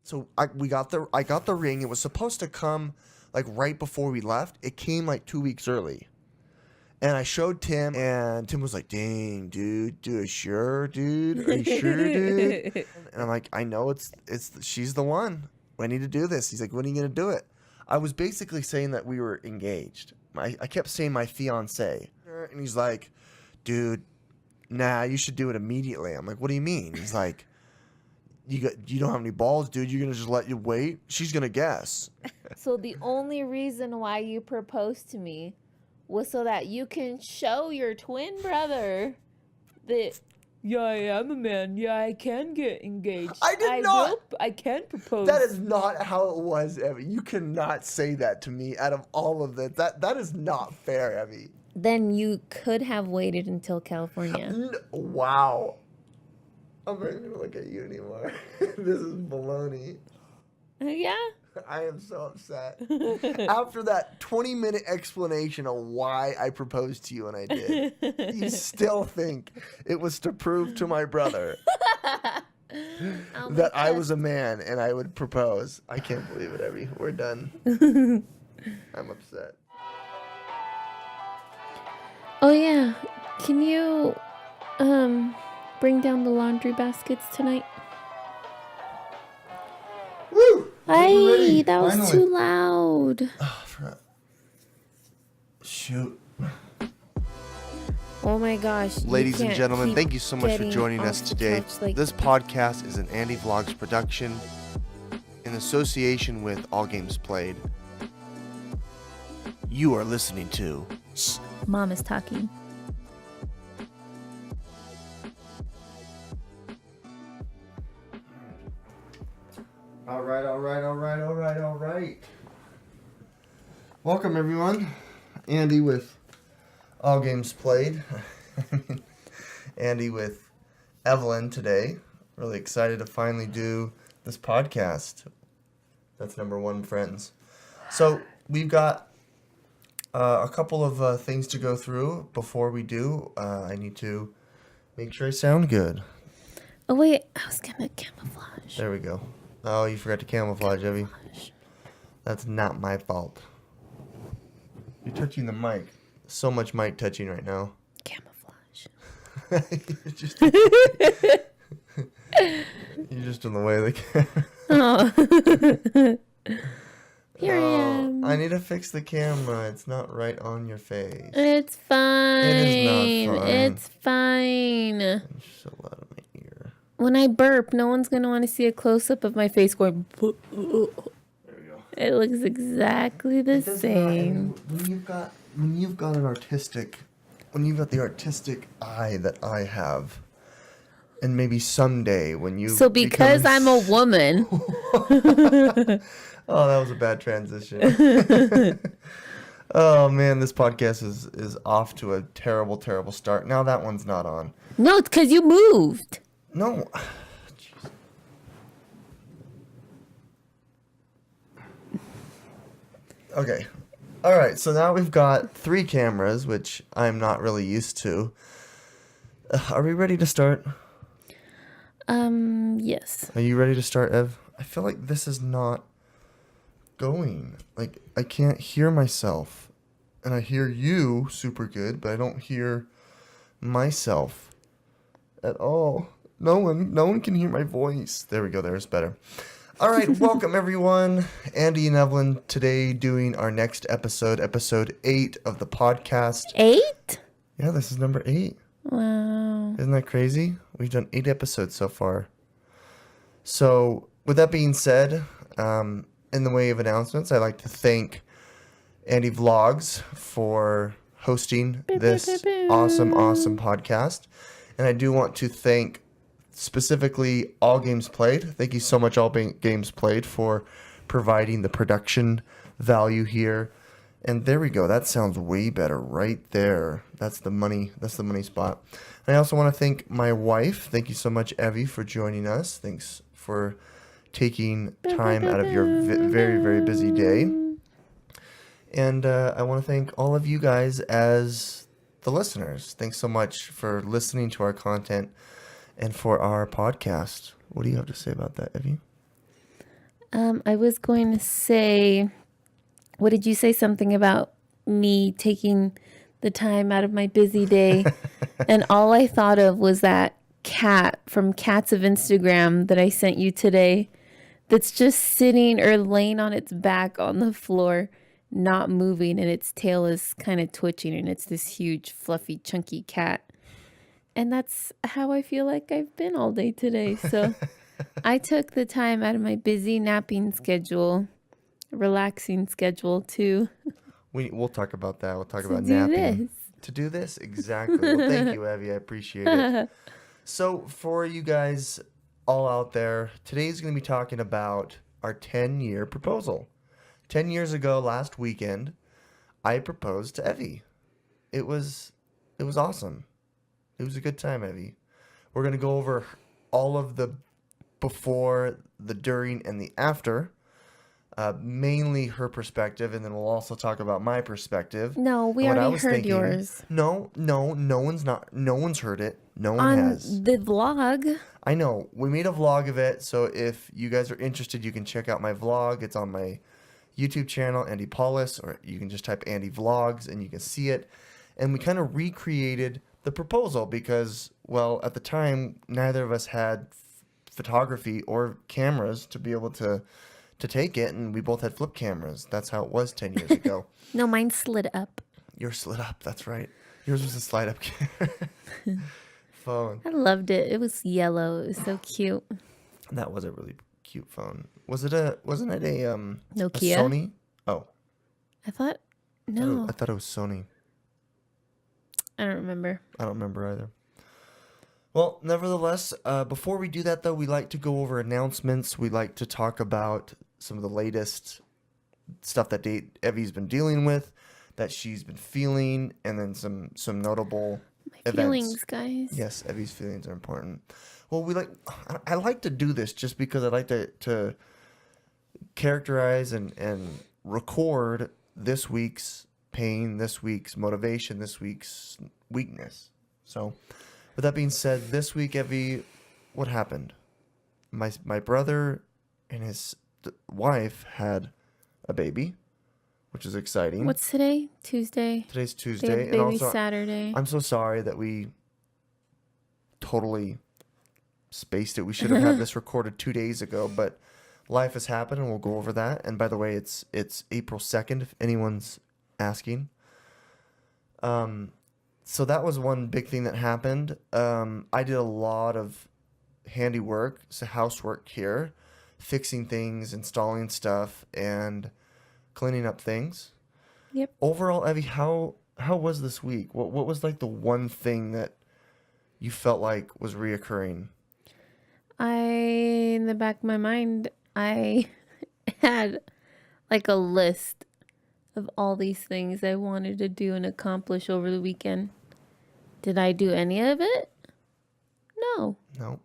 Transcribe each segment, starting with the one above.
So I got the ring. It was supposed to come like right before we left. It came like 2 weeks early. And I showed Tim, and Tim was like, "Dang, dude, sure, dude? Are you sure, dude?" And I'm like, "I know she's the one. I need to do this." He's like, "When are you gonna do it?" I was basically saying that we were engaged. I kept saying my fiance, and he's like, "Dude, nah, you should do it immediately." I'm like, "What do you mean?" He's like, You don't have any balls, dude. You're gonna just let you wait? She's gonna guess." So the only reason why you proposed to me was so that you can show your twin brother that, yeah, I am a man. Yeah, I can get engaged. I can propose. That is not how it was, Evie. You cannot say that to me out of all of this. That is not fair, Evie. Then you could have waited until California. Wow. I'm not even gonna look at you anymore. This is baloney. Yeah. I am so upset. After that 20-minute explanation of why I proposed to you and I did, you still think it was to prove to my brother that I was a man and I would propose. I can't believe it, Evie. We're done. I'm upset. Oh, yeah. Can you bring down the laundry baskets tonight? Woo! Hey, that was finally too loud. Oh, shoot. Oh my gosh. Ladies and gentlemen, thank you so much for joining us today. This podcast is an Andy Vlogs production in association with All Games Played. You are listening to Shh, Mom is talking. All right. Welcome, everyone. Andy with All Games Played. Andy with Evelyn today. Really excited to finally do this podcast. That's number one, friends. So we've got a couple of things to go through. Before we do, I need to make sure I sound good. Oh, wait. I was going to camouflage. There we go. Oh, you forgot to camouflage, Evie. That's not my fault. You're touching the mic. So much mic touching right now. Camouflage. You're just in the way of the camera. Oh. Here I am. I need to fix the camera. It's not right on your face. It's fine. It is not fine. It's fine. It's so loud in my ear. When I burp, no one's going to want to see a close-up of my face going... There we go. It looks exactly the same. When you've got the artistic eye that I have, and maybe someday when you... So because I'm a woman... Oh, that was a bad transition. Oh, man, this podcast is off to a terrible, terrible start. Now that one's not on. No, it's because you moved. No. Jeez. Okay. All right, so now we've got 3 cameras, which I'm not really used to. Are we ready to start? Yes. Are you ready to start, Ev? I feel like this is not going. Like, I can't hear myself. And I hear you super good, but I don't hear myself at all. No one can hear my voice. There we go. There's better. All right. Welcome, everyone. Andy and Evelyn today doing our next episode 8 of the podcast. 8? Yeah, this is number 8. Wow. Isn't that crazy? We've done 8 episodes so far. So, with that being said, in the way of announcements, I'd like to thank Andy Vlogs for hosting this awesome podcast. And I do want to thank specifically All Games Played. Thank you so much, All Games Played, for providing the production value here. And there we go. That sounds way better right there. That's the money spot. And I also want to thank my wife. Thank you so much, Evie, for joining us. Thanks for taking time out of your very, very busy day. And I want to thank all of you guys as the listeners. Thanks so much for listening to our content and for our podcast. What do you have to say about that, Evie? I was going to say, what did you say? Something about me taking the time out of my busy day. And all I thought of was that cat from Cats of Instagram that I sent you today that's just sitting or laying on its back on the floor, not moving, and its tail is kind of twitching, and it's this huge, fluffy, chunky cat. And that's how I feel like I've been all day today. So I took the time out of my busy napping schedule, relaxing schedule to We'll talk about that. We'll talk to about do napping. this. To do this? Exactly. Well, thank you, Evie. I appreciate it. So, for you guys all out there, today's going to be talking about our 10-year proposal. 10 years ago, last weekend, I proposed to Evie. It was awesome. It was a good time, Evie. We're going to go over all of the before, the during, and the after. Mainly her perspective, and then we'll also talk about my perspective. No, we and what I already was heard thinking. yours. No one's heard it. No one On has. the vlog. I know. We made a vlog of it, so if you guys are interested, you can check out my vlog. It's on my YouTube channel, Andy Paulus, or you can just type Andy Vlogs and you can see it. And we kind of recreated the proposal because, well, at the time, neither of us had photography or cameras to be able to take it, and we both had flip cameras. That's how it was 10 years ago. No, mine slid up. Yours slid up, that's right. Yours was a slide up camera. Phone. I loved it. It was yellow. It was so cute. That was a really cute phone. Wasn't it a Nokia? Sony? Oh. I thought, no. I thought it was Sony. I don't remember. I don't remember either. Well, nevertheless, before we do that, though, we like to go over announcements. We like to talk about some of the latest stuff that Evie's been dealing with, that she's been feeling, and then some notable events. Feelings, guys. Yes, Evie's feelings are important. Well, I like to do this just because I like to characterize and record this week's pain, this week's motivation, this week's weakness. So, with that being said, this week, Evie, what happened? My brother and his wife had a baby, which is exciting. What's today? Tuesday. Today's They Tuesday. have And baby also, Saturday. I'm so sorry that we totally spaced it. We should have had this recorded 2 days ago, but life has happened, and we'll go over that. And by the way, it's April 2nd, if anyone's asking. So that was one big thing that happened. I did a lot of handiwork, so housework here, fixing things, installing stuff, and cleaning up things. Yep. Overall, Evie, how was this week? What was like the one thing that you felt like was reoccurring? In the back of my mind, I had like a list of all these things I wanted to do and accomplish over the weekend. Did I do any of it? No. No.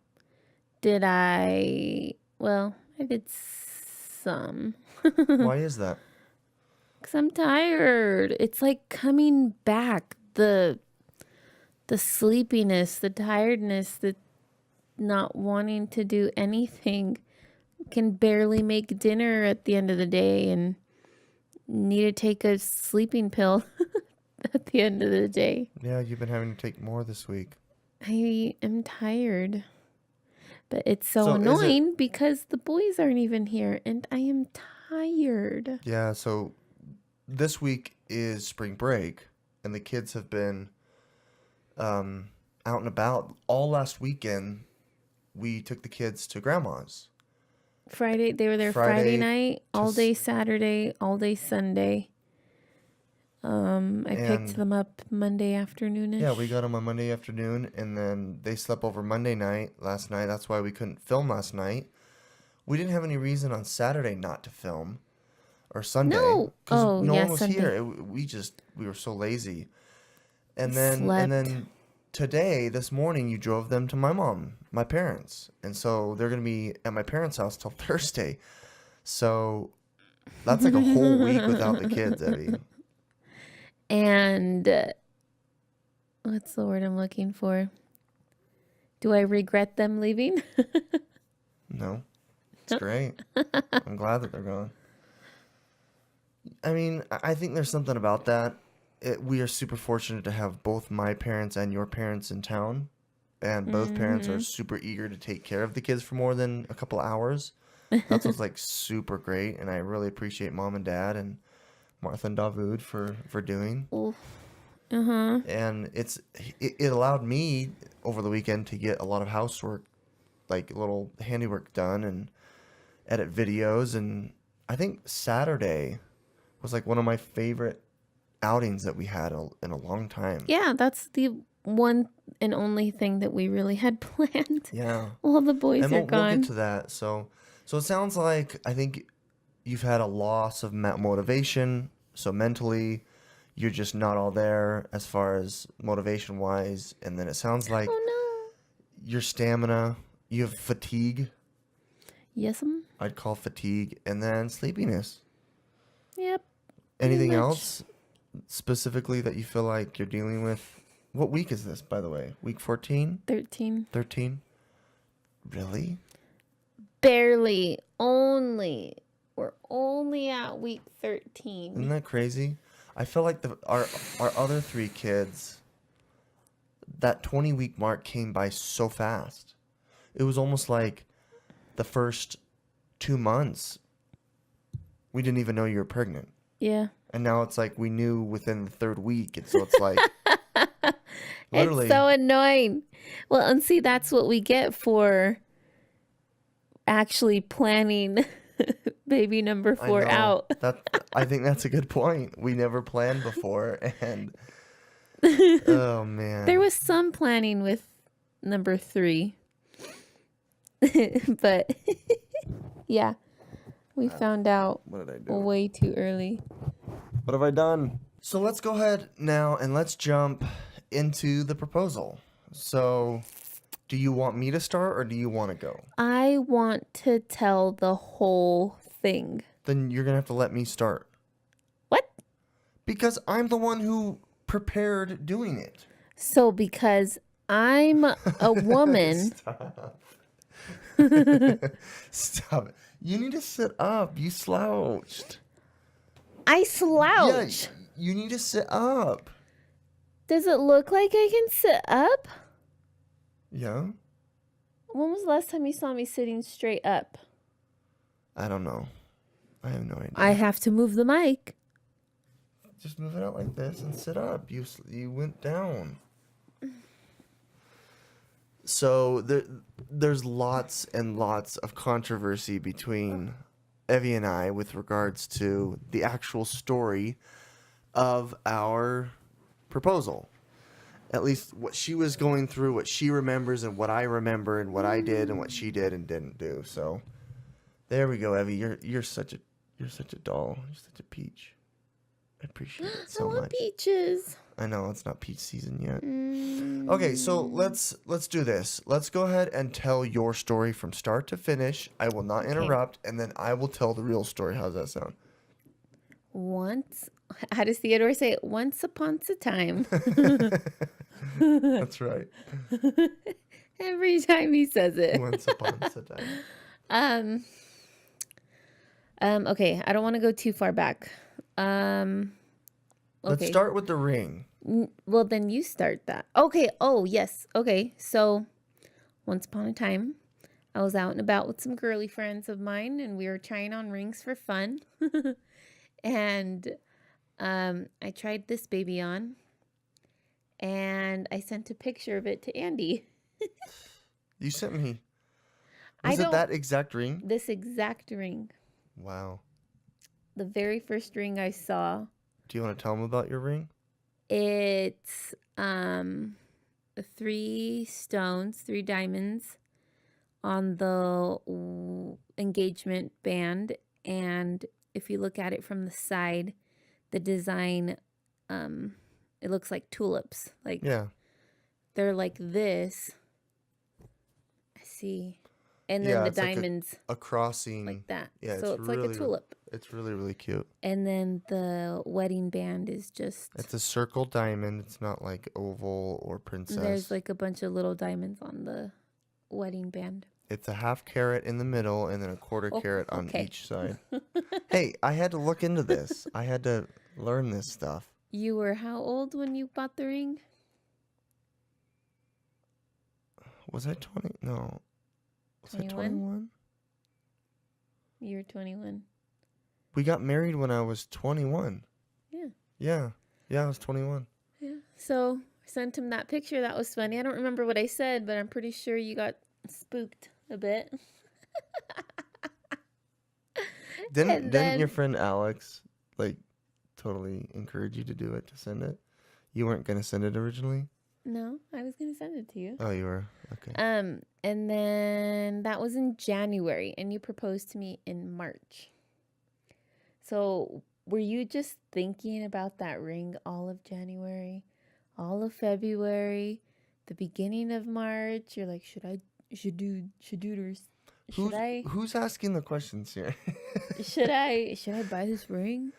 Did I? Well, I did some. Why is that? Because I'm tired. It's like coming back. The sleepiness, the tiredness, the not wanting to do anything. Can barely make dinner at the end of the day and need to take a sleeping pill at the end of the day. Yeah, you've been having to take more this week. I am tired. But it's so So annoying because the boys aren't even here and I am tired. Yeah, so this week is spring break, and the kids have been out and about. All last weekend, we took the kids to grandma's. Friday, they were there Friday night, all day Saturday, all day Sunday. I picked them up Monday afternoon-ish. Yeah, we got them on Monday afternoon, and then they slept over Monday night last night. That's why we couldn't film last night. We didn't have any reason on Saturday not to film, or Sunday. No. Because no one was Sunday. here. We were so lazy. And then Slept. Today, this morning, you drove them to my parents. And so they're going to be at my parents' house till Thursday. So that's like a whole week without the kids, Evie. And what's the word I'm looking for? Do I regret them leaving? No. It's great. I'm glad that they're gone. I mean, I think there's something about that. We are super fortunate to have both my parents and your parents in town. And both parents are super eager to take care of the kids for more than a couple hours. That's what's like super great. And I really appreciate mom and dad and Martha and Dawood for doing. Oof. Uh-huh. And it allowed me over the weekend to get a lot of housework, like little handiwork done and edit videos. And I think Saturday was like one of my favorite outings that we had in a long time. Yeah, that's the one and only thing that we really had planned. Yeah. While the boys And are we'll gone. get to that. So it sounds like I think you've had a loss of motivation. So mentally, you're just not all there as far as motivation wise. And then it sounds like Oh your stamina, you have fatigue. no. Yes, I'd call fatigue, and then sleepiness. Yep. Anything much. else specifically that you feel like you're dealing with? What week is this, by the way? Week 14? 13. 13? Really? Barely. Only. We're only at week 13. Isn't that crazy? I feel like our other three kids, that 20-week mark came by so fast. It was almost like the first 2 months, we didn't even know you were pregnant. Yeah. And now it's like we knew within the third week. And so it's like, literally. It's so annoying. Well, and see, that's what we get for actually planning baby number 4 out. I think that's a good point. We never planned before. And, oh, man. There was some planning with number 3. But, yeah, we found out What did I do? way too early. What have I done? So let's go ahead now and let's jump into the proposal. So do you want me to start or do you want to go? I want to tell the whole thing. Then you're going to have to let me start. What? Because I'm the one who prepared doing it. So because I'm a woman. Stop. Stop it. You need to sit up. You slouched. I slouch. Yeah, you need to sit up. Does it look like I can sit up? Yeah? When was the last time you saw me sitting straight up? I don't know. I have no idea. I have to move the mic. Just move it out like this and sit up. You went down. So there's lots and lots of controversy between Evie and I with regards to the actual story of our proposal. At least what she was going through, what she remembers, and what I remember, and what I did, and what she did and didn't do. So there we go, Evie. You're such a doll. You're such a peach. I appreciate it so I want much. peaches. I know it's not peach season yet. Okay, so let's do this. Let's go ahead and tell your story from start to finish. I will not interrupt, and then I will tell the real story. How's that sound? How does Theodore say it? Once upon a time. That's right. Every time he says it. Once upon a time. Okay, I don't want to go too far back. Let's Okay. start with the ring. Well, then you start that. Okay. Oh, yes. Okay. So, once upon a time, I was out and about with some girly friends of mine, and we were trying on rings for fun. And I tried this baby on, and I sent a picture of it to Andy. You sent me. I Was it don't- that exact ring? This exact ring. Wow. The very first ring I saw. Do you want to tell them about your ring? It's 3 stones, 3 diamonds on the engagement band, and if you look at it from the side, the design it looks like tulips. Like Yeah. they're like this. I see. And then Yeah, the it's like a- diamonds A crossing. like that. Yeah, So it's like really, a tulip. It's really, really cute. And then the wedding band is just It's a circle diamond. It's not like oval or princess. there's like a bunch of little diamonds on the wedding band. It's a half carat in the middle and then a quarter Oh, carat on okay. each side. Hey, I had to look into this. I had to learn this stuff. You were how old when you bought the ring? Was I 20? No. Was I 21? 21? You were 21. We got married when I was 21. Yeah. Yeah. Yeah, I was 21. Yeah. So I sent him that picture. That was funny. I don't remember what I said, but I'm pretty sure you got spooked a bit. Didn't your friend Alex like totally encourage you to do it, to send it? You weren't gonna send it originally? No, I was gonna send it to you. Oh, you were? Okay. And then that was in January, and you proposed to me in March. So were you just thinking about that ring all of January, all of February, the beginning of March? You're like, should Who's asking the questions here? should I buy this ring?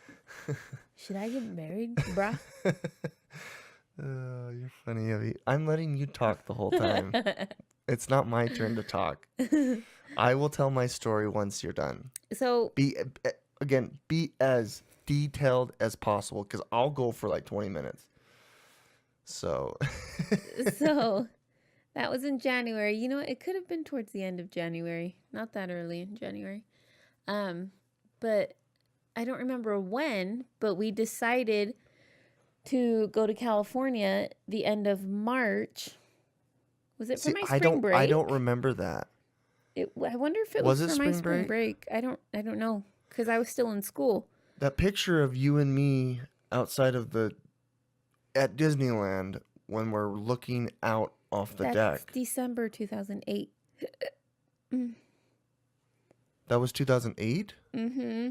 Should I get married, bruh? You're funny, Evie. I'm letting you talk the whole time. It's not my turn to talk. I will tell my story once you're done. So Be as detailed as possible, because I'll go for like 20 minutes. So that was in January. You know what? It could have been towards the end of January, not that early in January. But I don't remember when, but we decided to go to California the end of March. Was it for my spring break? I don't remember that. I wonder if it Was was it for my spring spring break. I don't know, because I was still in school. That picture of you and me outside of at Disneyland when we're looking out off the That's deck. December 2008. That was 2008? Mm-hmm.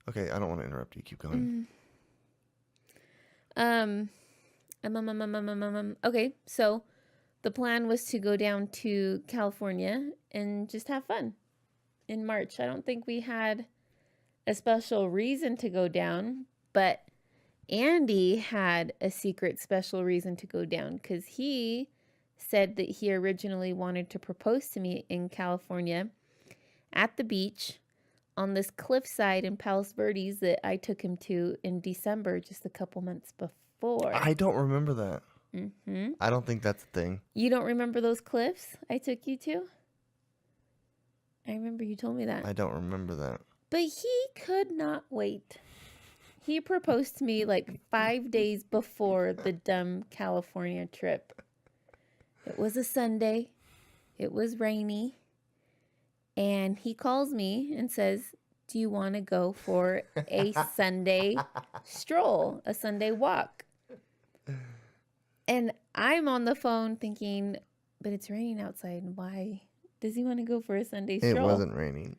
Okay, I don't want to interrupt you. Keep going. Okay, so the plan was to go down to California and just have fun in March. I don't think we had a special reason to go down, but Andy had a secret special reason to go down, because he said that he originally wanted to propose to me in California at the beach on this cliffside in Palos Verdes that I took him to in December, just a couple months before. I don't remember that. Mm-hmm. I don't think that's a thing. You don't remember those cliffs I took you to? I remember you told me that. I don't remember that. But he could not wait. He proposed to me like 5 days before the dumb California trip. It was a Sunday. It was rainy. And he calls me and says, do you want to go for a Sunday stroll, a Sunday walk? And I'm on the phone thinking, but it's raining outside. Why does he want to go for a Sunday stroll? It wasn't raining.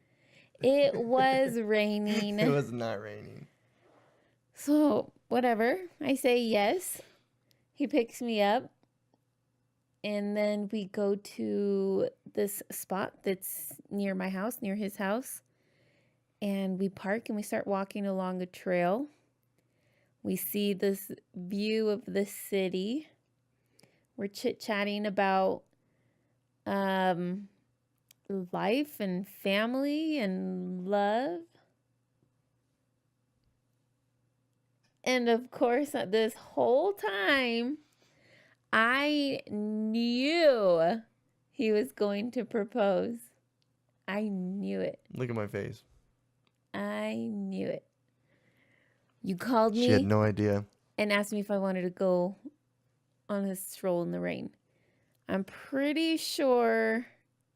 It was raining. It was not raining. So, whatever. I say yes. He picks me up. And then we go to this spot that's near my house, near his house. And we park and we start walking along a trail. We see this view of the city. We're chit-chatting about life and family and love. And of course, this whole time, I knew he was going to propose. I knew it. Look at my face. I knew it. You called me. She had no idea. And asked me if I wanted to go on a stroll in the rain. I'm pretty sure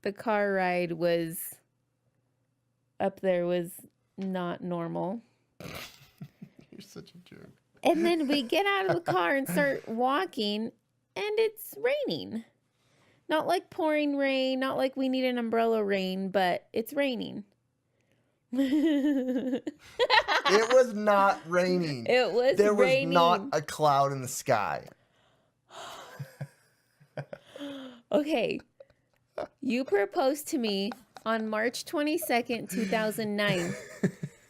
the car ride was up there was not normal. You're such a jerk. And then we get out of the car and start walking, and it's raining. Not like pouring rain, not like we need an umbrella rain, but it's raining. It was not raining. It was There was raining. not a cloud in the sky. Okay. You proposed to me on March 22nd, 2009.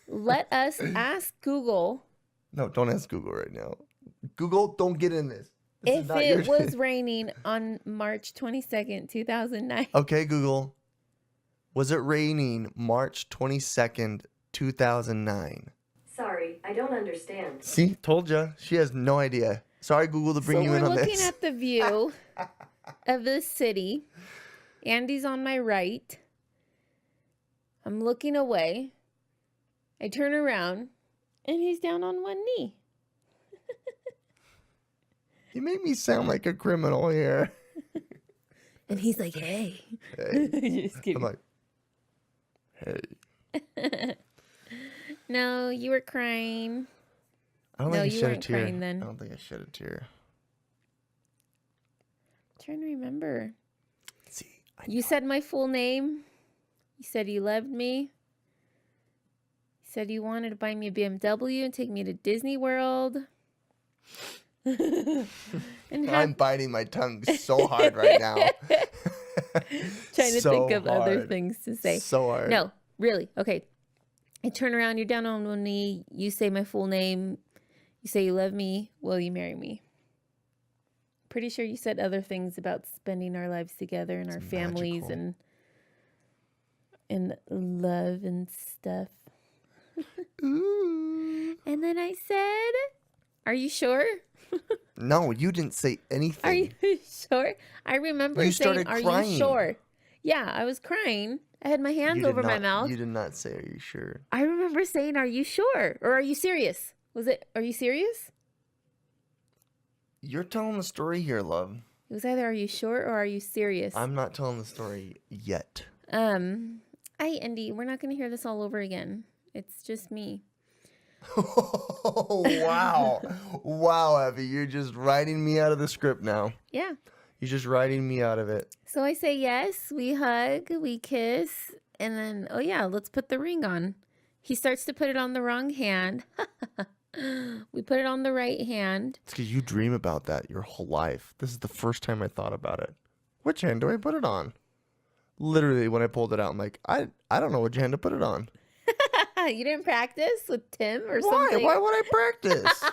Let us ask Google. No, don't ask Google right now. Google, don't get in this. This is If not your it was raining on March 22nd, 2009. Okay, Google. Was it raining March 22nd, 2009? Sorry, I don't understand. See, told ya. She has no idea. Sorry, Google, to bring So you we're in on looking this. at the view of the city. Andy's on my right. I'm looking away. I turn around, and he's down on one knee. You made me sound like a criminal here. And he's like, hey. Hey. Just kidding. I'm like, hey. No, you were crying. I don't No, think I you shed a weren't tear. crying then. I don't think I shed a tear. I'm trying to remember. See, You said my full name. You said you loved me. You said you wanted to buy me a BMW and take me to Disney World. And I'm biting my tongue so hard right now. trying to So think of other hard. things to say. So hard. No, really. Okay. I turn around, you're down on one knee, you say my full name, you say you love me, will you marry me? Pretty sure you said other things about spending our lives together and our families magical. and love and stuff. Ooh. And then I said, are you sure? No, you didn't say anything. Are you sure? I remember You saying, started are crying. you sure? Yeah, I was crying. I had my You hands did over my not- mouth. You did not say, are you sure? I remember saying, are you sure? Or are you serious? Was it, are you serious? You're telling the story here, love. It was either are you sure or are you serious? I'm not telling the story yet. Hey, Andy, we're not going to hear this all over again. It's just me. Wow. Wow, Evie. You're just writing me out of the script now. Yeah. You're just writing me out of it. So I say yes, we hug, we kiss, and then, oh yeah, let's put the ring on. He starts to put it on the wrong hand. We put it on the right hand. It's because you dream about that your whole life. This is the first time I thought about it. Which hand do I put it on? Literally, when I pulled it out, I'm like, I don't know which hand to put it on. You didn't practice with Tim or Why? something? Why would I practice?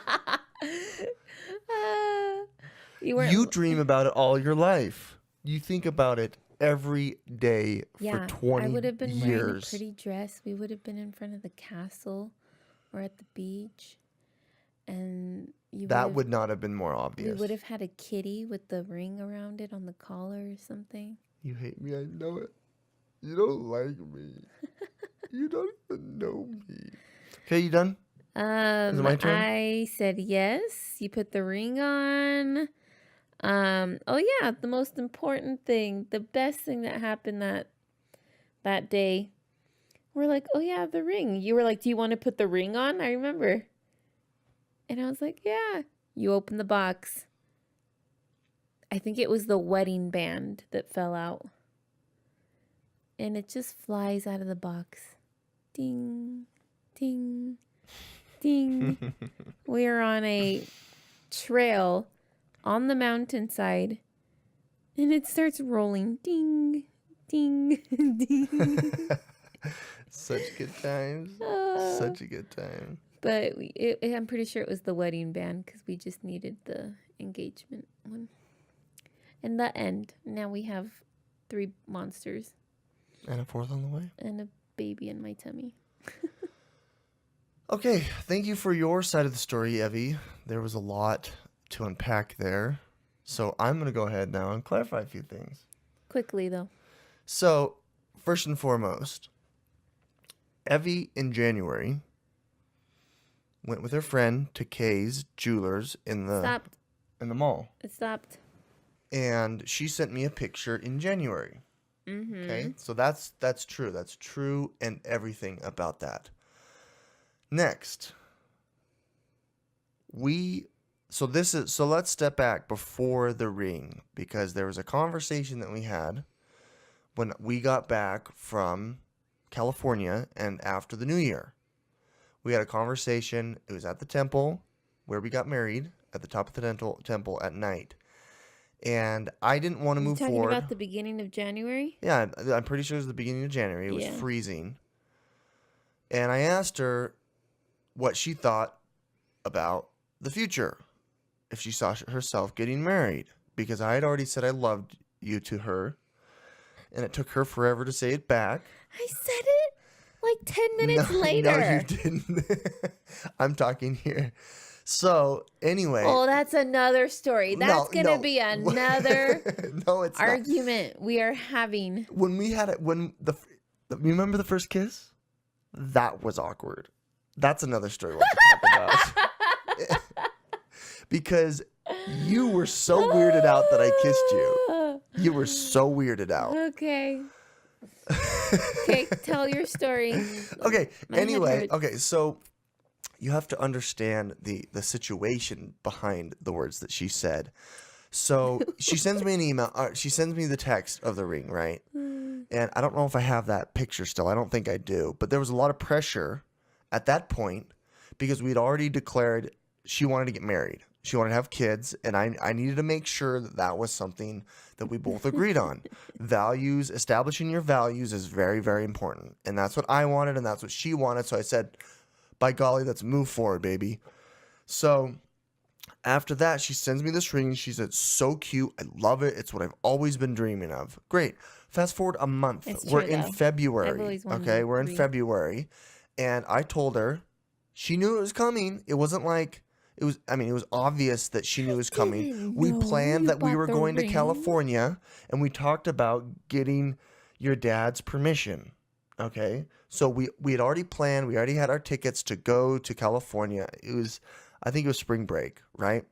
You dream about it all your life. You think about it every day for 20 I would have been wearing a years. pretty dress. We would have been in front of the castle or at the beach. And That would not have been more obvious. we would have had a kitty with the ring around it on the collar or something. You hate me, I know it. You don't like me. You don't even know me. Okay, you done? Is it my turn? I said yes. You put the ring on. Oh yeah, the most important thing, the best thing that happened that day. We're like, oh yeah, the ring. You were like, do you want to put the ring on? I remember. And I was like, yeah. You open the box. I think it was the wedding band that fell out. And it just flies out of the box. Ding, ding, ding. We're on a trail on the mountainside. And it starts rolling. Ding, ding, ding. Such good times. Such a good time. But I'm pretty sure it was the wedding band because we just needed the engagement one. And the end. Now we have 3 monsters And a fourth on the way. and a baby in my tummy. Okay, thank you for your side of the story, Evie. There was a lot to unpack there. So I'm going to go ahead now and clarify a few things. Quickly, though. So, first and foremost, Evie in January went with her friend to Kay's Jewelers in the Stopped. mall. It stopped. And she sent me a picture in January. Mm-hmm. Okay? So that's true. That's true and everything about that. Next, so let's step back before the ring, because there was a conversation that we had when we got back from California and after the New Year. We had a conversation. It was at the temple where we got married, at the top of the temple at night. And I didn't want to move talking forward. about the beginning of January? Yeah, I'm pretty sure it was the beginning of January. It was Yeah. freezing. And I asked her what she thought about the future. if she saw herself getting married, because I had already said I loved you to her, and it took her forever to say it back. I said it like 10 minutes No, later. you didn't. I'm talking here. So anyway, Oh, that's another story. That's gonna be another no, it's not. argument we are having. When we had it, you remember the first kiss? That was awkward. That's another story we'll have to talk about. Because you were so weirded out that I kissed you. You were so weirded out. Okay. Okay, tell your story. Okay. My head Anyway, hurts. okay. So you have to understand the situation behind the words that she said. So she sends me an email. She sends me the text of the ring, right? And I don't know if I have that picture still. I don't think I do. But there was a lot of pressure at that point because we'd already declared she wanted to get married. She wanted to have kids, and I needed to make sure that that was something that we both agreed on. Values, establishing your values is very, very important. And that's what I wanted, and that's what she wanted. So I said, by golly, let's move forward, baby. So after that, she sends me this ring. She said, so cute. I love it. It's what I've always been dreaming of. Great. Fast forward a month. It's We're true, in though. I've February. always wanted Okay, a we're in ring. February. And I told her, she knew it was coming. It wasn't like, it was obvious that she knew it was coming. didn't We know planned you that we bought were the going to ring. California, and we talked about getting your dad's permission. Okay, so we had already planned. We already had our tickets to go to California. I think it was spring break, right?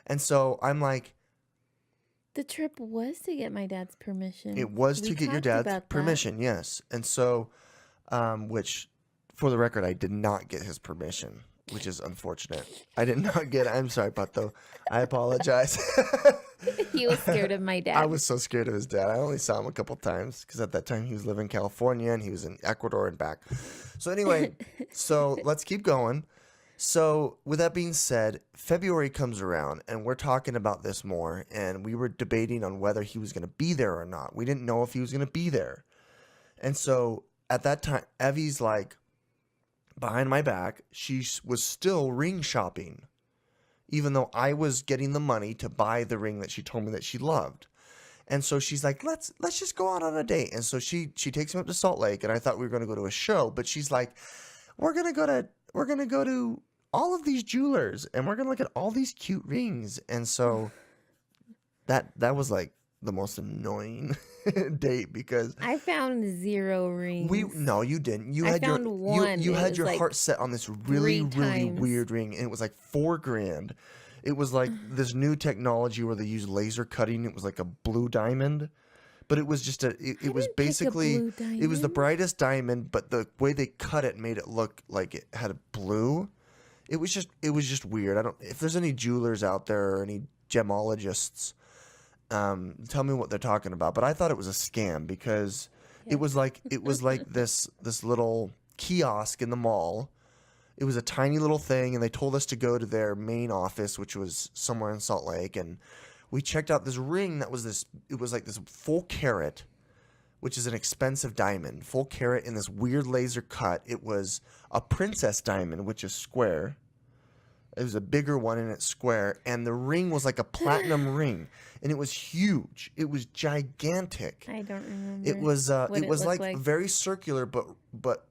And so I'm like, The trip was to get my dad's permission. it was We to get your talked about dad's that. permission, yes. And so, which, for the record, I did not get his permission, which is unfortunate. I did not get. I'm sorry, Pato. I apologize. He was scared of my dad. I was so scared of his dad. I only saw him a couple times because at that time he was living in California and he was in Ecuador and back. So anyway, so let's keep going. So with that being said, February comes around and we're talking about this more, and we were debating on whether he was going to be there or not. We didn't know if he was going to be there. And so at that time, Evie's like, behind my back, she was still ring shopping, even though I was getting the money to buy the ring that she told me that she loved. And so she's like, let's just go out on a date. And so she takes me up to Salt Lake, and I thought we were going to go to a show, but she's like, we're going to go to all of these jewelers, and we're going to look at all these cute rings. And so that was like the most annoying date because I found 0 rings. no, you didn't. You I had found one. you It had was your like heart set on this really 3 really times. weird ring, and it was like $4,000. It was like this new technology where they use laser cutting. It was like a blue diamond, but it was just it was didn't pick a basically blue it was the diamond. brightest diamond, but the way they cut it made it look like it had a blue. It was just weird. I don't. If there's any jewelers out there or any gemologists, tell me what they're talking about. But I thought it was a scam because it was like this little kiosk in the mall. It was a tiny little thing, and they told us to go to their main office, which was somewhere in Salt Lake, and we checked out this ring that was this. It was like this full carat, which is an expensive diamond, full carat in this weird laser cut. It was a princess diamond, which is square. It was a bigger one and it's square, and the ring was like a platinum ring, and it was huge. It was gigantic. I don't remember. It was what it was looked like very circular, but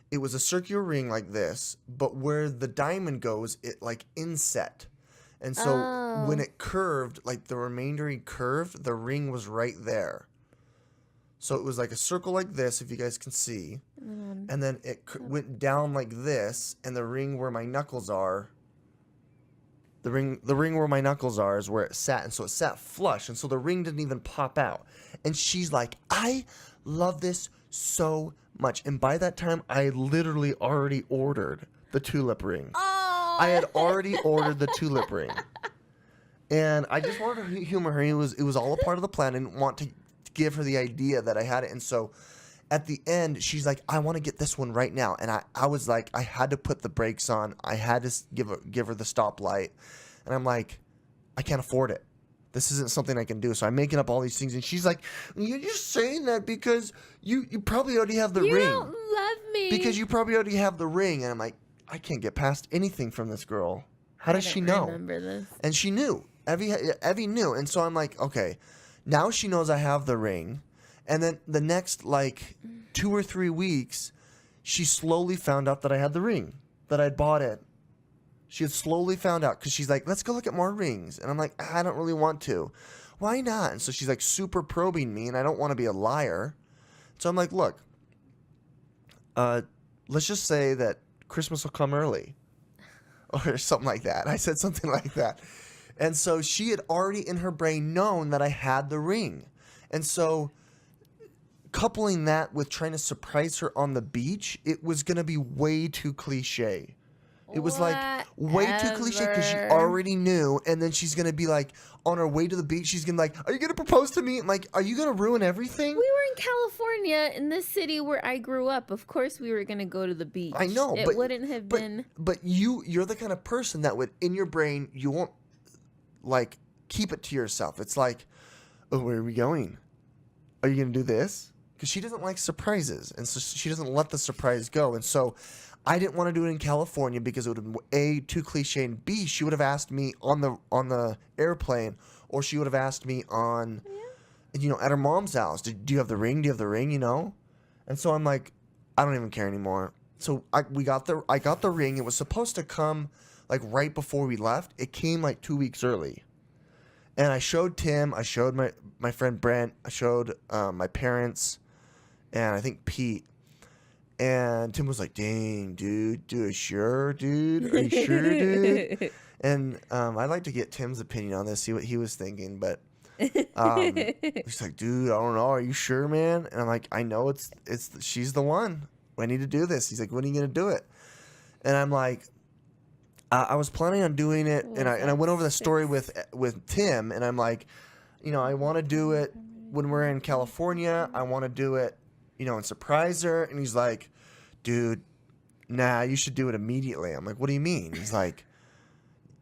it was a circular ring like this, but where the diamond goes, it like inset. And so when Oh. it curved, like the remainder curved, the ring was right there. So it was like a circle like this, if you guys can see. And then it went down like this, and the ring where my knuckles are, the ring where my knuckles are is where it sat. And so it sat flush, and so the ring didn't even pop out. And she's like, I love this so much. And by that time, I had literally already ordered the tulip ring. Oh. I had already ordered the tulip ring. And I just wanted to humor her. It was all a part of the plan. I didn't want to give her the idea that I had it. And so at the end, she's like, I want to get this one right now. And I was like, I had to put the brakes on. I had to give her the stoplight. And I'm like, I can't afford it. This isn't something I can do. So I'm making up all these things. And she's like, you're just saying that because you probably already have the You ring. don't love me. Because you probably already have the ring. And I'm like, I can't get past anything from this girl. How does she know? Remember this? And she knew. Evie knew. And so I'm like, okay, now she knows I have the ring. And then the next, like, 2 or 3 weeks, she slowly found out that I had the ring, that I'd bought it. She had slowly found out because she's like, let's go look at more rings. And I'm like, I don't really want to. Why not? And so she's like super probing me, and I don't want to be a liar. So I'm like, look, let's just say that Christmas will come early or something like that. I said something like that. And so she had already in her brain known that I had the ring. And so coupling that with trying to surprise her on the beach, it was going to be way too cliche. It was like way too cliche because she already knew. And then she's going to be like on her way to the beach. She's going to be like, are you going to propose to me? I'm like, are you going to ruin everything? We were in California, in the city where I grew up. Of course we were going to go to the beach. I know. It wouldn't have been. But you're the kind of person that would, in your brain, you won't like keep it to yourself. It's like, oh, where are we going? Are you going to do this? Because she doesn't like surprises. And so she doesn't let the surprise go. And so I didn't want to do it in California because it would have been A, too cliche, and B, she would have asked me on the airplane, or she would have asked me on, at her mom's house. Do you have the ring? Do you have the ring? And so I'm like, I don't even care anymore. So I got the ring. It was supposed to come like right before we left. It came like 2 weeks early, and I showed Tim. I showed my friend Brent. I showed my parents, and I think Pete. And Tim was like, dang, dude, are you sure, dude? Are you sure, dude? And I'd like to get Tim's opinion on this, see what he was thinking. But he's like, dude, I don't know. Are you sure, man? And I'm like, I know she's the one. I need to do this. He's like, when are you going to do it? And I'm like, I was planning on doing it. And I went over the story with Tim. And I'm like, I want to do it when we're in California. I want to do it, and surprise her. And he's like, dude, nah, you should do it immediately. I'm like, what do you mean? He's like,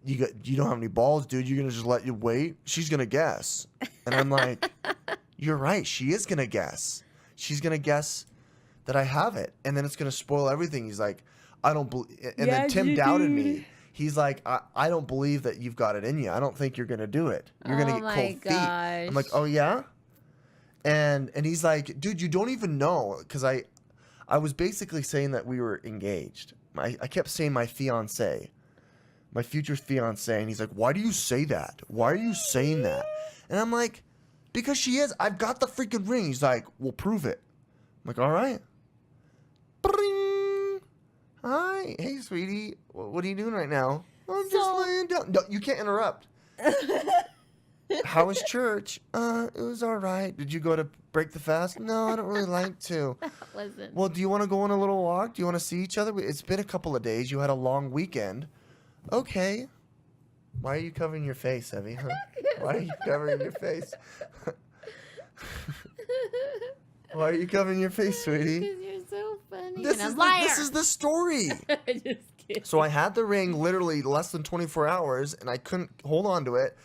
you don't have any balls, dude. You're going to just let you wait? She's going to guess. And I'm like, you're right. She is going to guess. She's going to guess that I have it. And then it's going to spoil everything. He's like, I don't believe. And then Tim doubted me. He's like, I don't believe that you've got it in you. I don't think you're going to do it. You're going to get cold feet. I'm like, oh, yeah? And he's like, dude, you don't even know. Because I was basically saying that we were engaged. I kept saying my fiance, my future fiance. And he's like, why do you say that? Why are you saying that? And I'm like, because she is. I've got the freaking ring. He's like, well, prove it. I'm like, all right. Bring. Hi. Hey, sweetie. What are you doing right now? I'm just laying down. No, you can't interrupt. How was church? It was all right. Did you go to break the fast? No, I don't really like to. That wasn't. Well, do you want to go on a little walk? Do you want to see each other? It's been a couple of days. You had a long weekend. Okay. Why are you covering your face, Evie? Huh? Why are you covering your face? Why are you covering your face, sweetie? Because you're so funny. This is the story. Just kidding. So I had the ring literally less than 24 hours, and I couldn't hold on to it.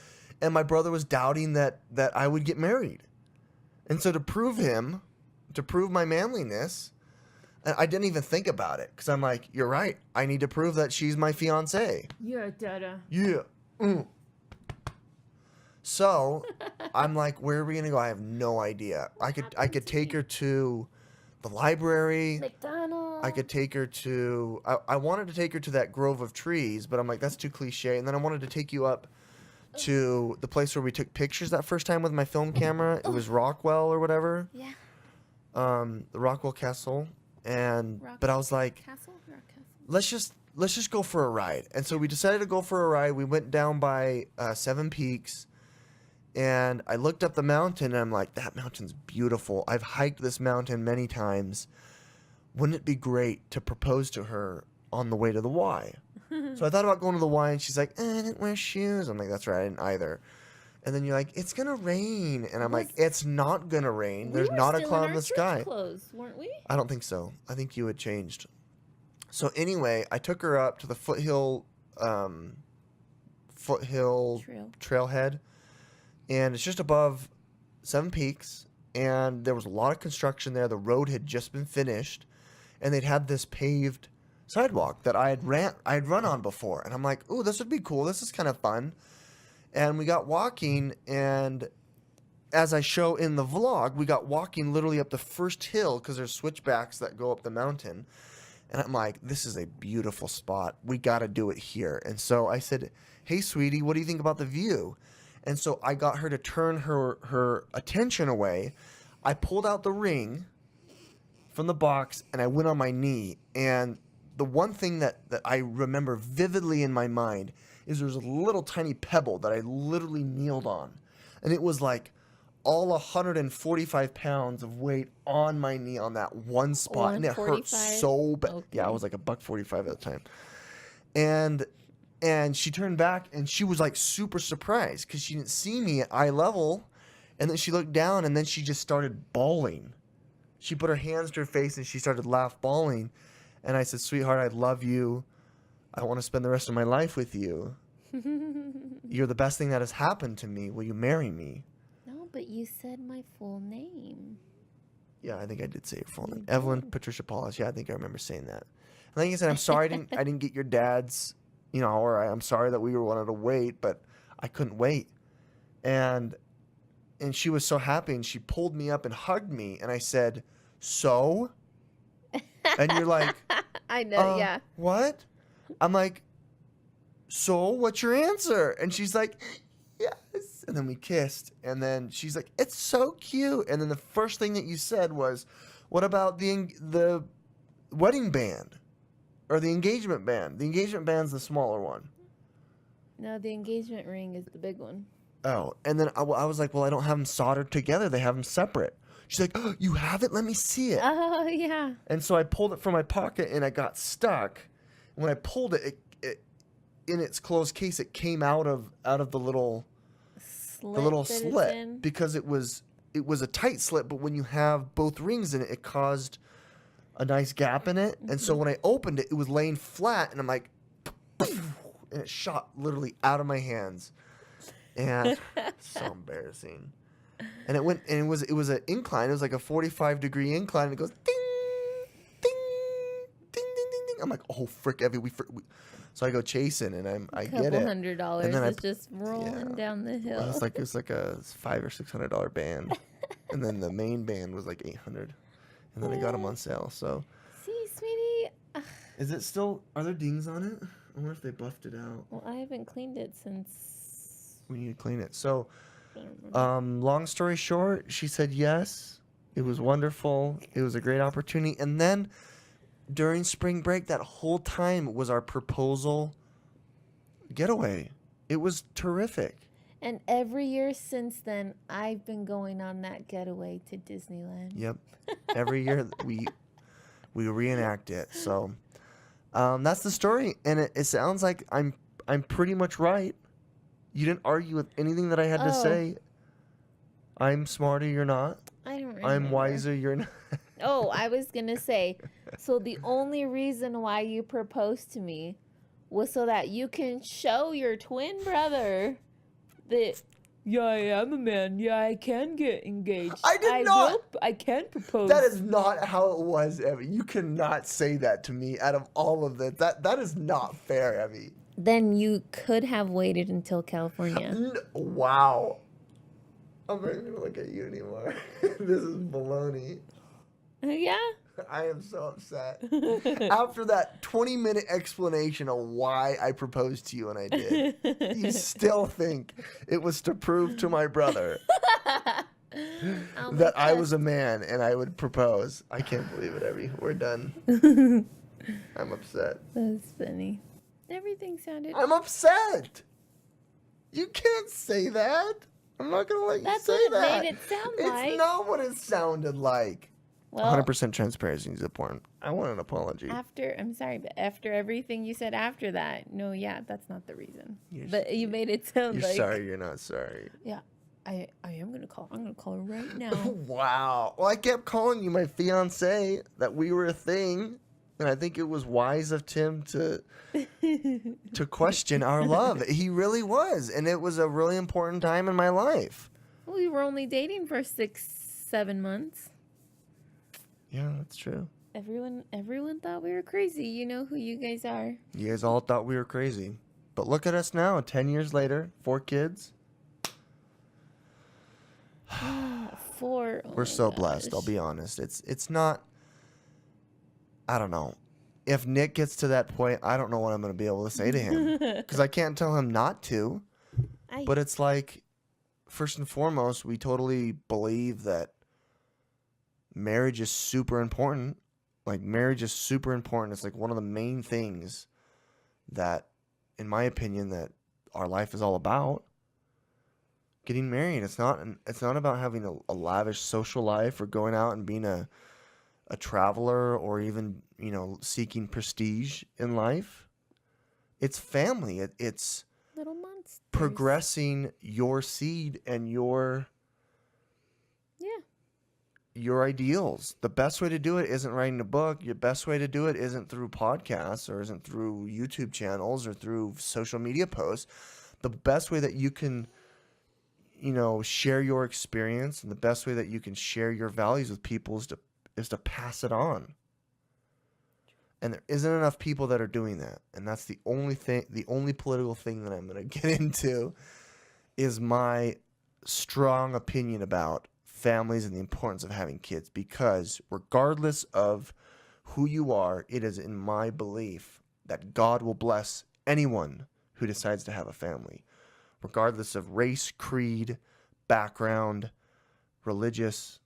And my brother was doubting that I would get married. And so to prove my manliness, I didn't even think about it. Because I'm like, you're right. I need to prove that she's my fiance. Yeah, dada. Yeah. So I'm like, where are we going to go? I have no idea. I could take her to the library. McDonald's. I could take her to... I wanted to take her to that grove of trees, but I'm like, that's too cliche. And then I wanted to take you up to the place where we took pictures that first time with my film camera. It was Rockwell or whatever. Yeah. The Rockwell Castle. But I was like, Castle? Rock Castle. let's just go for a ride. And so we decided to go for a ride. We went down by 7 Peaks, and I looked up the mountain, and I'm like, that mountain's beautiful. I've hiked this mountain many times. Wouldn't it be great to propose to her on the way to the Y? So I thought about going to the Y, and she's like, I didn't wear shoes. I'm like, that's right, I didn't either. And then you're like, it's going to rain. And I'm like, it's not going to rain. There's not a cloud in the sky. Clothes, weren't we? I don't think so. I think you had changed. So anyway, I took her up to the foothill trailhead. And it's just above 7 Peaks. And there was a lot of construction there. The road had just been finished. And they'd had this paved sidewalk that I had run on before, and I'm like, "Ooh, this would be cool. This is kind of fun." And we got walking, and as I show in the vlog, we got walking literally up the first hill because there's switchbacks that go up the mountain. And I'm like, this is a beautiful spot. We got to do it here. And so I said, hey, sweetie, what do you think about the view? And so I got her to turn her attention away. I pulled out the ring from the box, and I went on my knee. And the one thing that I remember vividly in my mind is there was a little tiny pebble that I literally kneeled on. And it was like all 145 pounds of weight on my knee on that one spot. And it hurt so bad. Okay. Yeah, I was like $145 at the time. And she turned back, and she was like super surprised because she didn't see me at eye level. And then she looked down, and then she just started bawling. She put her hands to her face, and she started bawling. And I said, sweetheart, I love you. I want to spend the rest of my life with you. You're the best thing that has happened to me. Will you marry me? No, but you said my full name. Yeah, I think I did say your full name. Evelyn Patricia Paulus. Yeah, I think I remember saying that. And like I said, I'm sorry I didn't get your dad's, or I'm sorry that we wanted to wait, but I couldn't wait. And she was so happy, and she pulled me up and hugged me, and I said, so? And you're like, I know, yeah. What? I'm like, so what's your answer? And she's like, yes. And then we kissed, and then she's like, it's so cute. And then the first thing that you said was, what about the wedding band or the engagement band? The engagement band's the smaller one. No, the engagement ring is the big one. Oh, and then I was like, well, I don't have them soldered together. They have them separate. She's like, oh, you have it? Let me see it. Oh, yeah. And so I pulled it from my pocket, and I got stuck. When I pulled it, it in its closed case, it came out of the little slit because it was a tight slit. But when you have both rings in it, it caused a nice gap in it. Mm-hmm. And so when I opened it, it was laying flat, and I'm like, and it shot literally out of my hands. And so embarrassing. And it went, and it was an incline. It was like a 45-degree incline. And it goes ding, ding, ding, ding, ding, ding. I'm like, oh frick, Evie, so I go chasing, and I get it. $200 and then is just rolling down the hill. It was like a $500 or $600 band, and then the main band was like $800, and then I got them on sale. So, see, sweetie, is it still? Are there dings on it? I wonder if they buffed it out. Well, I haven't cleaned it since. We need to clean it. So. Long story short, she said yes. It was wonderful. It was a great opportunity. And then during spring break, that whole time was our proposal getaway. It was terrific. And every year since then, I've been going on that getaway to Disneyland. Yep. Every year we reenact it. So that's the story. And it sounds like I'm pretty much right. You didn't argue with anything that I had to say. I'm smarter, you're not. I don't remember. I'm wiser, you're not. Oh, I was going to say, so the only reason why you proposed to me was so that you can show your twin brother that, yeah, I am a man. Yeah, I can get engaged. I can propose. That is not how it was, Evie. You cannot say that to me out of all of this. That is not fair, Evie. Then you could have waited until California. Wow. I'm not even going to look at you anymore. This is baloney. Yeah? I am so upset. After that 20-minute explanation of why I proposed to you and I did, you still think it was to prove to my brother that I was a man and I would propose. I can't believe it, Evie. We're done. I'm upset. That's funny. Everything sounded... I'm upset. You can't say that. I'm not going to let you say that. That's what it made it sound like. It's not what it sounded like. Well, 100% transparency is important. I want an apology. I'm sorry, but after everything you said after that, no, yeah, that's not the reason. But you made it sound like... You're sorry, you're not sorry. Yeah, I am going to call. I'm going to call her right now. Wow. Well, I kept calling you my fiance, that we were a thing. And I think it was wise of Tim to question our love. He really was. And it was a really important time in my life. We were only dating for 6-7 months. Yeah, that's true. Everyone thought we were crazy. You know who you guys are. You guys all thought we were crazy. But look at us now, 10 years later, 4 kids. 4. Oh We're my so blessed, I'll gosh. be honest. It's not, I don't know. If Nick gets to that point, I don't know what I'm going to be able to say to him. Because I can't tell him not to. But it's like, first and foremost, we totally believe that marriage is super important. Like, marriage is super important. It's like one of the main things that, in my opinion, that our life is all about. Getting married. It's not about having a lavish social life or going out and being a traveler or even, seeking prestige in life. It's family. It's Little monsters. progressing your seed and your ideals. The best way to do it isn't writing a book. Your best way to do it isn't through podcasts or isn't through YouTube channels or through social media posts. The best way that you can, share your experience and the best way that you can share your values with people is to pass it on. And there isn't enough people that are doing that. And that's the only political thing that I'm going to get into is my strong opinion about families and the importance of having kids. Because regardless of who you are, it is in my belief that God will bless anyone who decides to have a family. Regardless of race, creed, background, religious,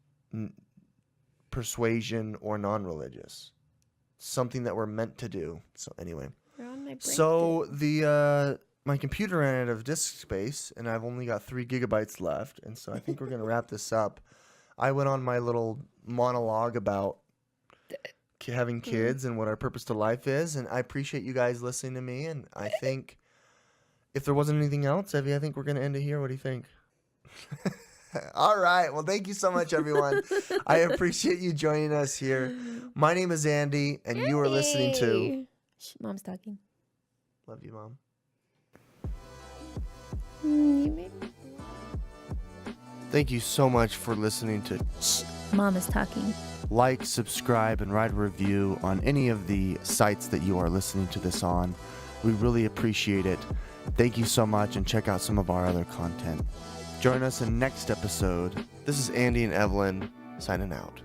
persuasion, or non-religious. Something that we're meant to do. So anyway. We're on my break. So my computer ran out of disk space, and I've only got 3 gigabytes left, and so I think we're gonna wrap this up. I went on my little monologue about having kids and what our purpose to life is, and I appreciate you guys listening to me. And I think if there wasn't anything else, Evie, I think we're gonna end it here. What do you think? All right. Well, thank you so much, everyone. I appreciate you joining us here. My name is Andy, and you are listening to... Shh, Mom's talking. Love you, Mom. You made me. Thank you so much for listening to... Shh, Mom is talking. Like, subscribe, and write a review on any of the sites that you are listening to this on. We really appreciate it. Thank you so much, and check out some of our other content. Join us in next episode. This is Andy and Evelyn signing out.